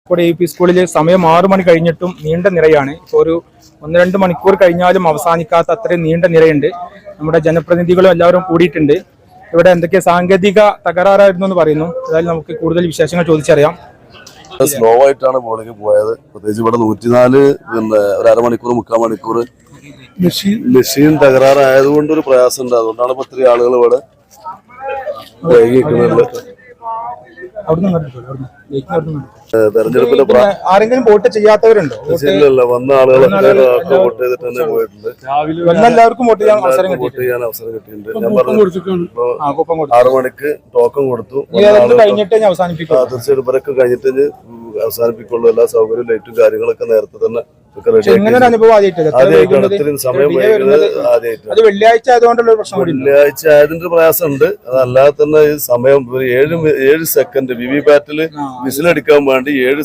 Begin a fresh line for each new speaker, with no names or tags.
ഇവിടെ AP സ്കൂളിൽ സമയം 6 മണി കഴിഞ്ഞിട്ടും നീണ്ട നിരയാണ്. ഇപ്പോൾ ഒരു 1-2 മണിക്കൂർ കഴിഞ്ഞാലും അവസാനിക്കാത്ത അത്രയും നീണ്ട നിരയുണ്ട്. നമ്മുടെ ജനപ്രതിനിധികളും എല്ലാവരും കൂടിയിട്ടുണ്ട്. ഇവിടെ എന്തൊക്കെ സാങ്കേതിക തകരാറായിരുന്നു എന്ന് പറയുന്നു. അതായത് നമുക്ക് കൂടുതൽ വിശേഷങ്ങൾ ചോദിച്ചറിയാം.
സ്ലോ ആയിട്ടാണ് ബോളിംഗ് പോയത്. പ്രത്യേകിച്ച് ഇവിടെ 104 പിന്നെ ഒരു അരമണിക്കൂർ 3/4 മണിക്കൂർ മെഷീൻ തകരാറായതുകൊണ്ട് ഒരു പ്രയാസം ഉണ്ട്. അതുകൊണ്ടാണ് ഇപ്പൊ ഇത്രയും ആളുകൾ ഇവിടെ തെരഞ്ഞെടുപ്പിന്റെ
ആരെങ്കിലും വോട്ട് ചെയ്യാത്തവരുണ്ടോ?
ഇല്ലല്ല, വന്ന ആളുകളൊക്കെ വോട്ട് ചെയ്തിട്ട് തന്നെ പോയിട്ടുണ്ട്.
എല്ലാവർക്കും വോട്ട് ചെയ്യാൻ അവസരം
കിട്ടിയിട്ടുണ്ട്. ഞാൻ പറഞ്ഞു 6 മണിക്ക് ടോക്കൺ കൊടുത്തു.
കഴിഞ്ഞിട്ട് അവസാനിപ്പിക്കും.
തീർച്ചയായിട്ടും ഇവരൊക്കെ കഴിഞ്ഞിട്ട് അവസാനിപ്പിക്കുള്ളൂ. എല്ലാ സൗകര്യവും ലൈറ്റും കാര്യങ്ങളൊക്കെ നേരത്തെ തന്നെ
വെള്ളിയാഴ്ച ആയതുകൊണ്ടുള്ള പ്രശ്നം.
വെള്ളിയാഴ്ച ആയതിന്റെ പ്രയാസമുണ്ട്. അതല്ലാതെ തന്നെ ഈ സമയം 7 സെക്കൻഡ് വിവി പാറ്റില് വിസിലടിക്കാൻ വേണ്ടി 7